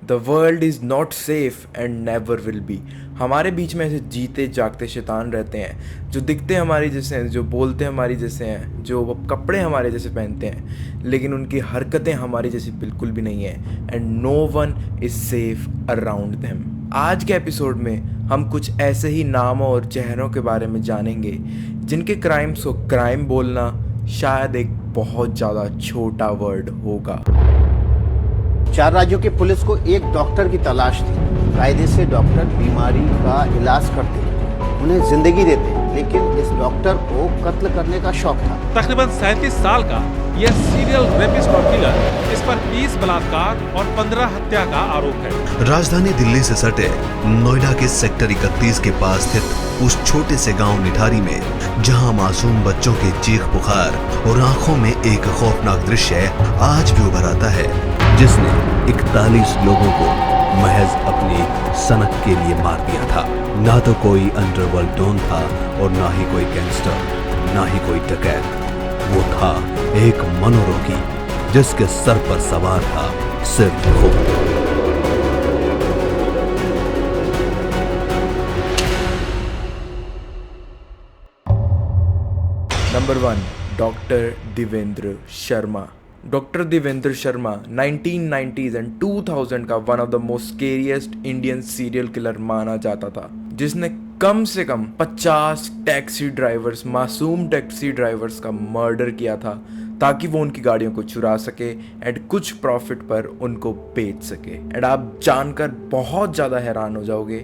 The world is not safe and never will be. हमारे बीच में ऐसे जीते जागते शैतान रहते हैं जो दिखते हमारी जैसे हैं, जो बोलते हमारी जैसे हैं, जो कपड़े हमारे जैसे पहनते हैं, लेकिन उनकी हरकतें हमारी जैसी बिल्कुल भी नहीं है। And no one is safe around them. आज के एपिसोड में हम कुछ ऐसे ही नामों और चेहरों के बारे में जानेंगे जिनके क्राइम्स को क्राइम बोलना शायद एक बहुत ज़्यादा छोटा वर्ड होगा। 4 राज्यों की पुलिस को एक डॉक्टर की तलाश थी। कायदे से डॉक्टर बीमारी का इलाज करते, उन्हें जिंदगी देते, लेकिन इस डॉक्टर को कत्ल करने का शौक था। तकरीबन 37 साल का यह सीरियल रेपिस्ट और किलर, इस पर 20 बलात्कार और 15 हत्या का आरोप है। राजधानी दिल्ली से सटे नोएडा के सेक्टर 31 के पास स्थित उस छोटे से गांव निठारी में, जहां मासूम बच्चों के चीख पुकार और आंखों में एक खौफनाक दृश्य आज भी उभर आता है, जिसने 41 लोगों को महज अपनी सनक के लिए मार दिया था। ना तो कोई अंडरवर्ल्ड डॉन था और ना ही कोई गैंगस्टर, ना ही कोई डकैत। वो था एक मनोरोगी जिसके सर पर सवार था सिर्फ खुद। Number 1, doctor Devendra Sharma. Doctor Devendra Sharma 1990s and 2000 का one of the most scariest Indian serial killer माना जाता था, जिसने कम से कम 50 टैक्सी ड्राइवर्स, मासूम टैक्सी ड्राइवर्स का मर्डर किया था ताकि वो उनकी गाड़ियों को चुरा सके एंड कुछ प्रॉफिट पर उनको बेच सके। एंड आप जानकर बहुत ज़्यादा हैरान हो जाओगे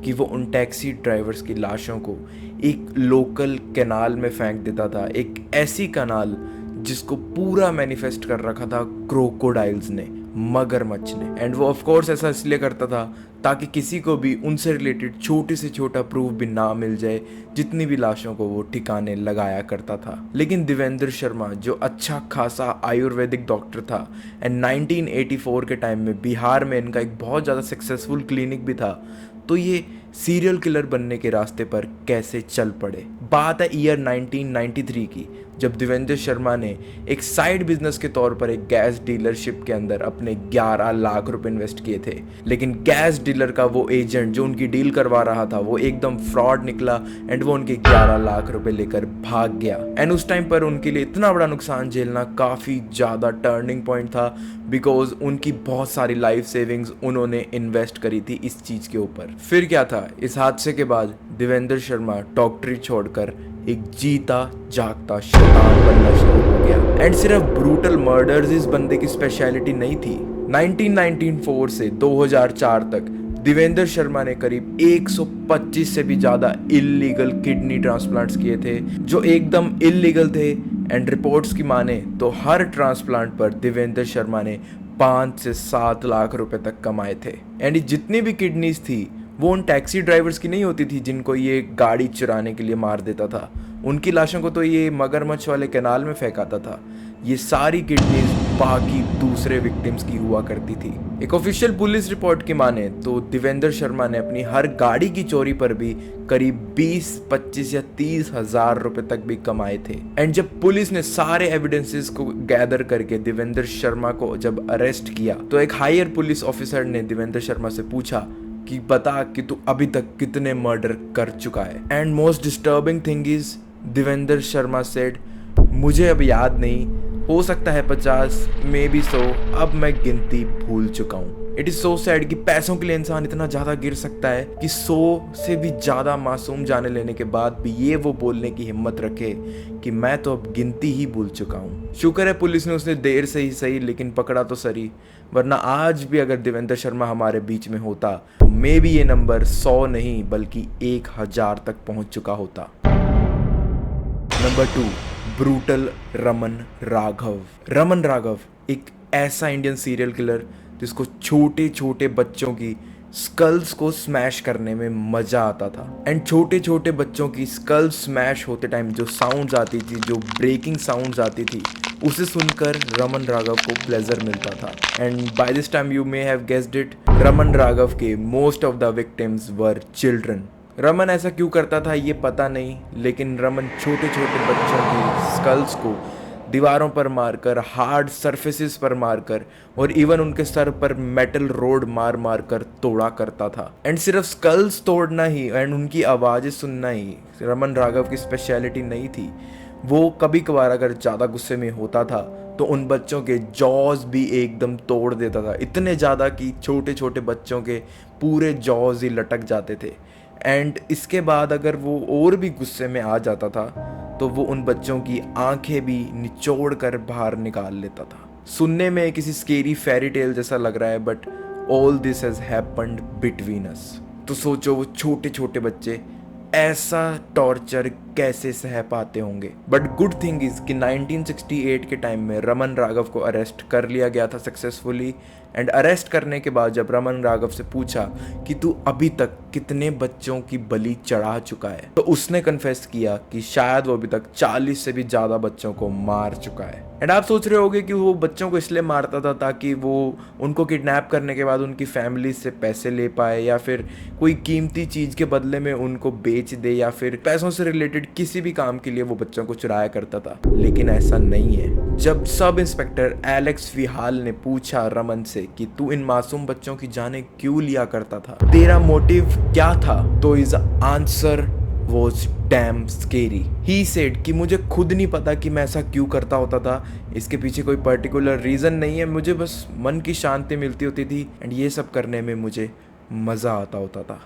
कि वो उन टैक्सी ड्राइवर्स की लाशों को एक लोकल कैनाल में फेंक देता था, एक ऐसी कैनाल जिसको पूरा मैनिफेस्ट कर रखा था क्रोकोडाइल्स ने, मगरमच्छ ने। एंड वो ऑफ कोर्स ऐसा इसलिए करता था ताकि किसी को भी उनसे रिलेटेड छोटे से छोटा प्रूफ भी ना मिल जाए, जितनी भी लाशों को वो ठिकाने लगाया करता था। लेकिन देवेंद्र शर्मा जो अच्छा खासा आयुर्वेदिक डॉक्टर था, एंड 1984 के टाइम में बिहार में इनका एक बहुत ज़्यादा सक्सेसफुल क्लिनिक भी था, तो ये सीरियल किलर बनने के रास्ते पर कैसे चल पड़े। बात है ईयर 1993 की, जब देवेंद्र शर्मा ने एक साइड बिजनेस के तौर पर एक गैस डीलरशिप के अंदर अपने 11 लाख रुपए इन्वेस्ट किए थे। लेकिन गैस डीलर का वो एजेंट जो उनकी डील करवा रहा था वो एकदम फ्रॉड निकला एंड वो उनके 11 लाख रुपए लेकर भाग गया। एंड उस टाइम पर उनके लिए इतना बड़ा नुकसान झेलना काफ़ी ज़्यादा टर्निंग पॉइंट था, बिकॉज उनकी बहुत सारी लाइफ सेविंग्स उन्होंने इन्वेस्ट करी थी इस चीज़ के ऊपर। फिर क्या था, इस हादसे के बाद देवेंद्र शर्मा डॉक्टरी छोड़कर एक जीता जागता शैतान बनना शुरू हो गया। एंड सिर्फ ब्रूटल मर्डर्स इस बंदे की स्पेशलिटी नहीं थी। 1994 से 2004 तक देवेंद्र शर्मा ने करीब 125 से भी ज़्यादा इल्लीगल किडनी ट्रांसप्लांट्स किए थे, जो एकदम इल्लीगल थे। एंड रिपोर्ट्स की माने तो हर ट्रांसप्लांट पर देवेंद्र शर्मा ने 5 से 7 लाख रुपए तक कमाए थे। एंड जितनी भी किडनीज थी वो उन टैक्सी ड्राइवर्स की नहीं होती थी जिनको ये गाड़ी चुराने के लिए मार देता था, उनकी लाशों को तो ये मगरमच्छ वाले कैनाल में फेंकाता था। ये सारी किडनीज बाकी दूसरे विक्टिम्स की हुआ करती थी। एक ऑफिशियल पुलिस रिपोर्ट की माने तो देवेंद्र शर्मा ने अपनी हर गाड़ी की चोरी पर भी करीब 20, 25 या 30 हजार रुपए तक भी कमाए थे। एंड जब पुलिस ने सारे एविडेंसेस को गैदर करके देवेंद्र शर्मा को जब अरेस्ट किया, तो एक हायर पुलिस ऑफिसर ने देवेंद्र शर्मा से पूछा कि बता कि तू अभी तक कितने मर्डर कर चुका है। And most disturbing thing is Devendra Sharma said, मुझे अब याद नहीं, हो सकता है 50, मे बी 100, अब मैं गिनती भूल चुका हूँ। इट इज़ सो सैड कि पैसों के लिए इंसान इतना ज़्यादा गिर सकता है कि 100 से भी ज़्यादा मासूम जाने लेने के बाद भी ये वो बोलने की हिम्मत रखे कि मैं तो अब गिनती ही भूल चुका हूँ। शुक्र है पुलिस ने उसने देर से ही सही लेकिन पकड़ा तो सही, वरना आज भी अगर देवेंद्र शर्मा हमारे बीच में होता तो मे बी ये नंबर 100 नहीं बल्कि 1000 तक पहुँच चुका होता। Number 2, brutal Raman Raghav. रमन राघव एक ऐसा इंडियन सीरियल किलर जिसको छोटे छोटे बच्चों की स्कल्स को स्मैश करने में मज़ा आता था। एंड छोटे छोटे बच्चों की स्कल स्मैश होते टाइम जो साउंड्स आती थी, जो ब्रेकिंग साउंड्स आती थी, उसे सुनकर रमन राघव को प्लेजर मिलता था। And by this time you may have guessed it, Raman Raghav के most of the victims were children. Raman ऐसा क्यों करता था ये पता नहीं, लेकिन रमन छोटे छोटे बच्चों की स्कल्स को दीवारों पर मारकर, हार्ड सरफेसेस पर मारकर और इवन उनके सर पर मेटल रोड मार मार कर तोड़ा करता था। एंड सिर्फ स्कल्स तोड़ना ही एंड उनकी आवाज़ें सुनना ही रमन राघव की स्पेशलिटी नहीं थी। वो कभी कभार अगर ज़्यादा गुस्से में होता था तो उन बच्चों के जॉज भी एकदम तोड़ देता था, इतने ज़्यादा कि छोटे छोटे बच्चों के पूरे जॉज ही लटक जाते थे। एंड इसके बाद अगर वो और भी गुस्से में आ जाता था तो वो उन बच्चों की आंखें भी निचोड़ कर बाहर निकाल लेता था। सुनने में किसी स्केरी फेरी टेल जैसा लग रहा है, but all this has happened between us. तो सोचो वो छोटे छोटे बच्चे ऐसा टॉर्चर कैसे सह पाते होंगे। बट गुड थिंग इज कि 1968 के टाइम में रमन राघव को अरेस्ट कर लिया गया था सक्सेसफुली। एंड अरेस्ट करने के बाद जब रमन राघव से पूछा कि तू अभी तक कितने बच्चों की बलि चढ़ा चुका है, तो उसने कन्फेस किया कि शायद वो अभी तक 40 से भी ज़्यादा बच्चों को मार चुका है। एंड आप सोच रहे होगे कि वो बच्चों को इसलिए मारता था ताकि वो उनको किडनैप करने के बाद उनकी फैमिली से पैसे ले पाए, या फिर कोई कीमती चीज़ के बदले में उनको बेच दे, या फिर पैसों से रिलेटेड किसी भी काम के लिए वो बच्चों को चुराया करता था। लेकिन ऐसा नहीं है। जब सब इंस्पेक्टर एलेक्स विहाल ने पूछा रमन से कि तू इन मासूम बच्चों की जानें क्यों लिया करता था, तेरा मोटिव क्या था, तो is answer was damn scary. He said कि मुझे खुद नहीं पता कि मैं ऐसा क्यों करता होता था, इसके पीछे कोई पर्टिकुलर रीज़न नहीं है, मुझे बस मन की शांति मिलती होती थी एंड ये सब करने में मुझे मज़ा आता होता था।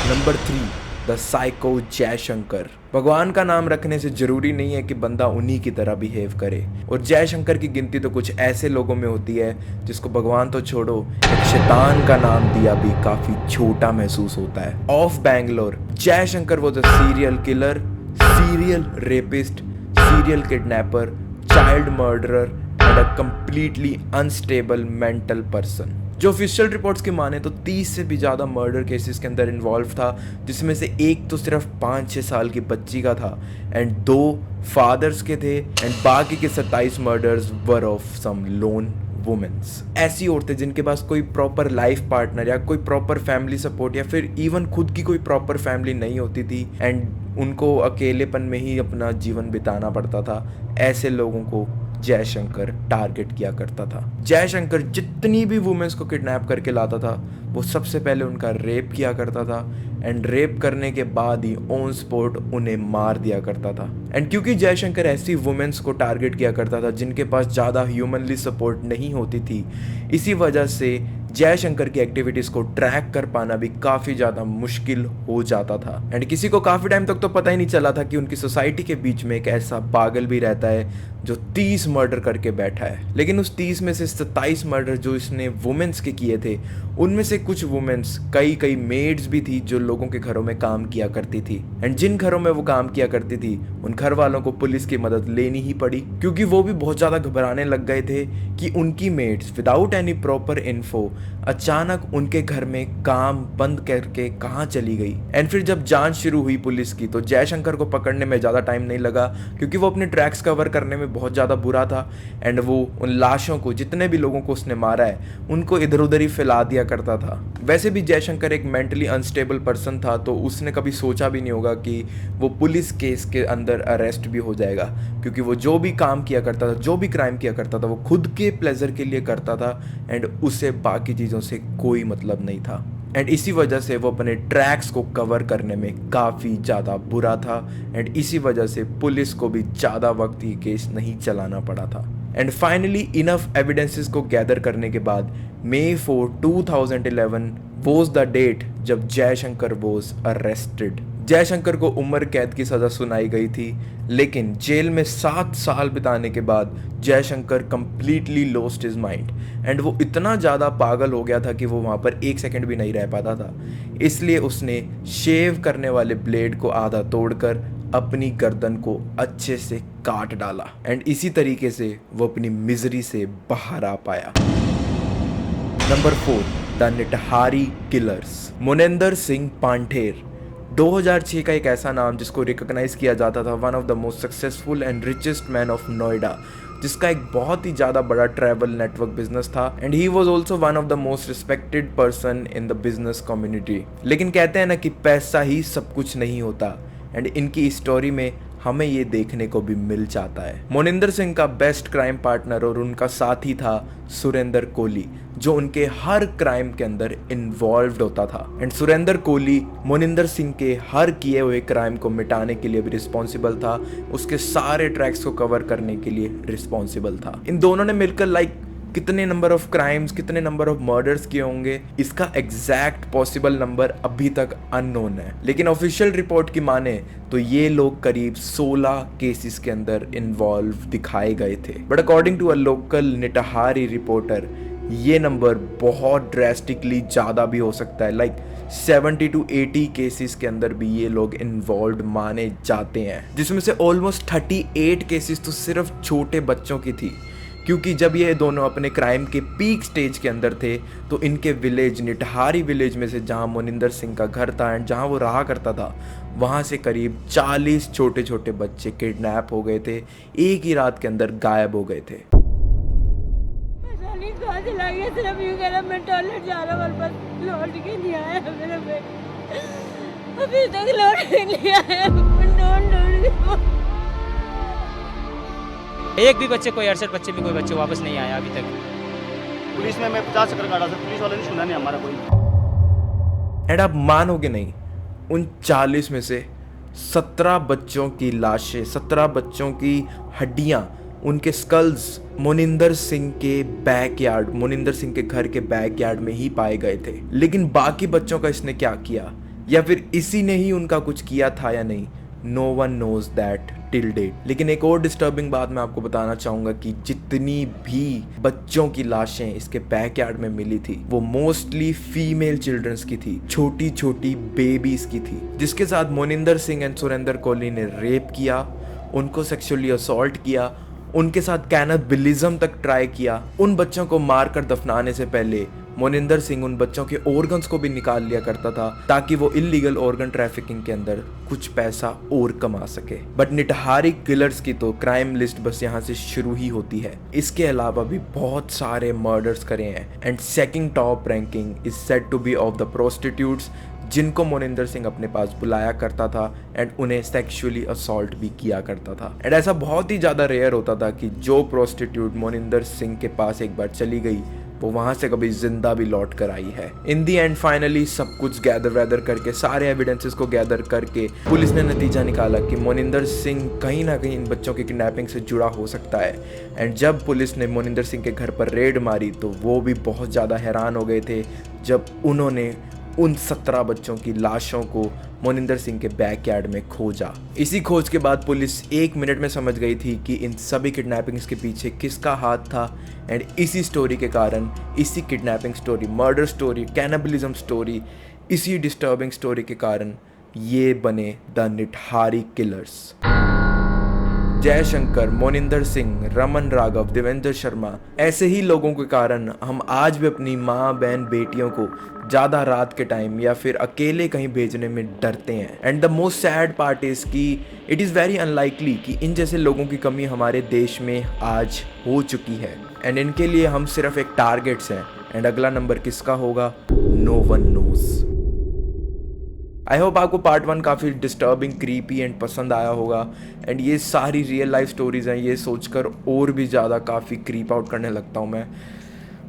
Number 3, the psycho Jaishankar. भगवान का नाम रखने से जरूरी नहीं है कि बंदा उन्हीं की तरह बिहेव करे, और जयशंकर की गिनती तो कुछ ऐसे लोगों में होती है जिसको भगवान तो छोड़ो, एक शैतान का नाम दिया भी काफी छोटा महसूस होता है। Of Bangalore, Jaishankar was a serial killer, serial rapist, serial kidnapper, child murderer and a completely unstable mental person. जो ऑफिशियल रिपोर्ट्स की माने तो 30 से भी ज़्यादा मर्डर केसेस के अंदर इन्वॉल्व था, जिसमें से एक तो सिर्फ 5-6 साल की बच्ची का था एंड 2 फादर्स के थे, एंड बाकी के 27 murders were of some lone womens. ऐसी औरतें जिनके पास कोई प्रॉपर लाइफ पार्टनर या कोई प्रॉपर फैमिली सपोर्ट या फिर इवन खुद की कोई प्रॉपर फैमिली नहीं होती थी एंड उनको अकेलेपन में ही अपना जीवन बिताना पड़ता था, ऐसे लोगों को जयशंकर टारगेट किया करता था। जयशंकर जितनी भी वुमेन्स को किडनैप करके लाता था वो सबसे पहले उनका रेप किया करता था एंड रेप करने के बाद ही ऑन स्पॉट उन्हें मार दिया करता था। एंड क्योंकि जयशंकर ऐसी वुमेन्स को टारगेट किया करता था जिनके पास ज़्यादा ह्यूमनली सपोर्ट नहीं होती थी, इसी वजह से जयशंकर की एक्टिविटीज़ को ट्रैक कर पाना भी काफ़ी ज़्यादा मुश्किल हो जाता था। एंड किसी को काफ़ी टाइम तक तो पता ही नहीं चला था कि उनकी सोसाइटी के बीच में एक ऐसा पागल भी रहता है जो 30 मर्डर करके बैठा है। लेकिन उस 30 में से 27 मर्डर जो इसने वुमेन्स के किए थे, उनमें से कुछ वुमेन्स कई मेड्स भी थी जो लोगों के घरों में काम किया करती थी। एंड जिन घरों में वो काम किया करती थी उन घर वालों को पुलिस की मदद लेनी ही पड़ी, क्योंकि वो भी बहुत ज़्यादा घबराने लग गए थे कि उनकी maids without any proper info अचानक उनके घर में काम बंद करके कहाँ चली गई। एंड फिर जब जांच शुरू हुई पुलिस की तो जयशंकर को पकड़ने में ज़्यादा टाइम नहीं लगा, क्योंकि वो अपने ट्रैक्स कवर करने में बहुत ज़्यादा बुरा था एंड वो उन लाशों को, जितने भी लोगों को उसने मारा है, उनको इधर उधर ही फैला दिया करता था। वैसे भी जयशंकर एक मेंटली अनस्टेबल पर्सन था, तो उसने कभी सोचा भी नहीं होगा कि वो पुलिस केस के अंदर अरेस्ट भी हो जाएगा, क्योंकि वो जो भी काम किया करता था, जो भी क्राइम किया करता था, वो खुद के प्लेजर के लिए करता था एंड उसे बाकी चीज़ों से कोई मतलब नहीं था। एंड इसी वजह से वो अपने ट्रैक्स को कवर करने में काफ़ी ज़्यादा बुरा था एंड इसी वजह से पुलिस को भी ज़्यादा वक्त ये केस नहीं चलाना पड़ा था। एंड फाइनली इनफ एविडेंसेस को गैदर करने के बाद May 4, 2011 वॉज द डेट जब जयशंकर वॉज अरेस्टेड। जयशंकर को उम्र कैद की सज़ा सुनाई गई थी, लेकिन जेल में 7 साल बिताने के बाद Jaishankar completely lost his mind and वो इतना ज़्यादा पागल हो गया था कि वो वहाँ पर 1 सेकंड भी नहीं रह पाता था। इसलिए उसने शेव करने वाले ब्लेड को आधा तोड़कर अपनी गर्दन को अच्छे से काट डाला एंड इसी तरीके से वो अपनी मिजरी से बाहर आ पाया। Number 4, the Nithari killers. Moninder Singh Pandher 2006 का एक ऐसा नाम जिसको रिकॉग्नाइज किया जाता था one of the most successful and richest man of Noida, जिसका एक बहुत ही ज़्यादा बड़ा ट्रैवल नेटवर्क बिजनेस था and he was also one of the most respected person in the business community. लेकिन कहते हैं ना कि पैसा ही सब कुछ नहीं होता एंड इनकी स्टोरी में हमें ये देखने को भी मिल जाता है। मोनिंदर सिंह का बेस्ट क्राइम पार्टनर और उनका साथी था सुरेंद्र कोहली, जो उनके हर क्राइम के अंदर इन्वॉल्व्ड होता था। एंड सुरेंद्र कोहली मोनिंदर सिंह के हर किए हुए क्राइम को मिटाने के लिए भी रिस्पॉन्सिबल था, उसके सारे ट्रैक्स को कवर करने के लिए रिस्पॉन्सिबल था। इन दोनों ने मिलकर कितने नंबर ऑफ क्राइम्स, कितने नंबर ऑफ मर्डर्स किए होंगे, इसका एग्जैक्ट पॉसिबल नंबर अभी तक अननोन है। लेकिन ऑफिशियल रिपोर्ट की माने तो ये लोग करीब 16 केसेस के अंदर इन्वॉल्व दिखाए गए थे। But according to a local Nithari reporter, ये नंबर बहुत ड्रेस्टिकली ज़्यादा भी हो सकता है। 70 to 80 केसेस के अंदर भी ये लोग इन्वॉल्व माने जाते हैं, जिसमें से ऑलमोस्ट 38 केसेस तो सिर्फ छोटे बच्चों की थी। क्योंकि जब ये दोनों अपने क्राइम के पीक स्टेज के अंदर थे तो इनके विलेज, निटहारी विलेज में से जहां मोनिंदर सिंह का घर था एंड जहां वो रहा करता था, वहां से करीब 40 छोटे छोटे बच्चे किडनैप हो गए थे, एक ही रात के अंदर गायब हो गए थे। सिर्फ यूं कह रहा मैं टॉयलेट जा रहा हूं, बस लौट के नहीं आया मेरा बेटा, अभी तक लौट के नहीं आया। एक भी बच्चे, कोई 68 बच्चे में कोई बच्चे वापस नहीं आया अभी तक। पुलिस में मैं 50 चक्कर काटा था, पुलिस वाले ने सुना नहीं हमारा कोई। एंड आप मानोगे नहीं, उन 40 में से 17 बच्चों की लाशें, 17 बच्चों की हड्डियां, उनके स्कल्स मोनिंदर सिंह के बैकयार्ड, मोनिंदर सिंह के घर के बैकयार्ड में ही पाए गए थे। लेकिन बाकी बच्चों का इसने क्या किया, या फिर इसी ने ही उनका कुछ किया था या नहीं, no one knows that till date. लेकिन एक और डिस्टर्बिंग बात मैं आपको बताना चाहूंगा कि जितनी भी बच्चों की लाशें इसके बैकयार्ड में मिली थी, वो मोस्टली फीमेल चिल्ड्रंस की थी, छोटी छोटी बेबीज की थी, जिसके साथ मोनिंदर सिंह एंड सुरेंद्र कोहली ने रेप किया, उनको सेक्सुअली असॉल्ट किया, उनके साथ कैनबिलिज्म तक ट्राई किया। उन बच्चों को मारकर दफनाने से पहले मोनिंदर सिंह उन बच्चों के ऑर्गन्स को भी निकाल लिया करता था, ताकि वो इलीगल ऑर्गन ट्रैफिकिंग के अंदर कुछ पैसा और कमा सके। बट निटहारी किलर्स की तो क्राइम लिस्ट बस यहाँ से शुरू ही होती है। इसके अलावा भी बहुत सारे मर्डर्स करे हैं। And second top ranking is said to be of the prostitutes, जिनको मोनिंदर सिंह अपने पास बुलाया करता था एंड उन्हें सेक्सुअली असॉल्ट भी किया करता था। एंड ऐसा बहुत ही ज़्यादा रेयर होता था कि जो प्रोस्टिट्यूट मोनिंदर सिंह के पास एक बार चली गई, वो वहां से कभी जिंदा भी लौट कर आई है। इन दी एंड फाइनली सब कुछ गैदर वैदर करके, सारे एविडेंसेस को गैदर करके पुलिस ने नतीजा निकाला कि मोनिंदर सिंह कहीं ना कहीं इन बच्चों की किडनैपिंग से जुड़ा हो सकता है। एंड जब पुलिस ने मोनिंदर सिंह के घर पर रेड मारी तो वो भी बहुत ज़्यादा हैरान हो गए थे जब उन्होंने उन 17 बच्चों की लाशों को मोनिंदर सिंह के बैकयार्ड में खोजा। इसी खोज के बाद पुलिस 1 मिनट में समझ गई थी कि इन सभी किडनैपिंग्स के पीछे किसका हाथ था। एंड इसी स्टोरी के कारण, इसी kidnapping story, murder story, cannibalism story, इसी डिस्टर्बिंग स्टोरी के कारण ये बने द निटहारी किलर्स। जयशंकर, मोनिंदर सिंह, रमन राघव, देवेंद्र शर्मा, ऐसे ही लोगों के कारण हम आज भी अपनी माँ, बहन, बेटियों को ज़्यादा रात के टाइम या फिर अकेले कहीं भेजने में डरते हैं। And the most sad part is कि इट इज़ वेरी अनलाइकली कि इन जैसे लोगों की कमी हमारे देश में आज हो चुकी है। एंड इनके लिए हम सिर्फ एक टारगेट्स हैं। एंड अगला नंबर किसका होगा, no one knows. I hope आपको पार्ट 1 काफ़ी डिस्टर्बिंग, क्रीपी एंड पसंद आया होगा। एंड ये सारी रियल लाइफ स्टोरीज हैं, ये सोचकर और भी ज़्यादा काफ़ी क्रीप आउट करने लगता हूँ मैं।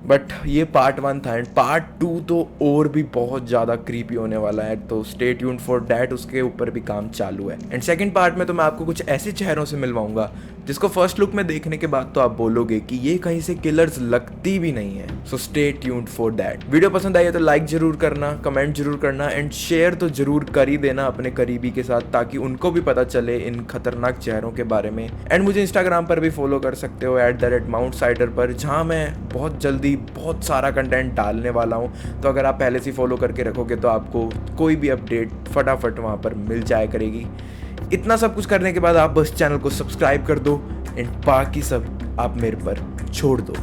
बट ये पार्ट 1 था एंड पार्ट 2 तो और भी बहुत ज़्यादा क्रीपी होने वाला है, तो स्टे ट्यून्ड फॉर दैट, उसके ऊपर भी काम चालू है। एंड सेकंड पार्ट में तो मैं आपको कुछ ऐसे चेहरों से मिलवाऊंगा जिसको फर्स्ट लुक में देखने के बाद तो आप बोलोगे कि ये कहीं से किलर्स लगती भी नहीं है। So stay tuned for that. Video पसंद आई है तो लाइक जरूर करना, कमेंट जरूर करना एंड शेयर तो जरूर कर ही देना अपने करीबी के साथ, ताकि उनको भी पता चले इन खतरनाक चेहरों के बारे में। एंड मुझे इंस्टाग्राम पर भी फॉलो कर सकते हो @mountsidar पर, जहाँ मैं बहुत जल्दी बहुत सारा कंटेंट डालने वाला हूँ। तो अगर आप पहले से फॉलो करके रखोगे तो आपको कोई भी अपडेट फटाफट वहाँ पर मिल जाया करेगी। इतना सब कुछ करने के बाद आप बस चैनल को सब्सक्राइब कर दो एंड बाकी सब आप मेरे पर छोड़ दो।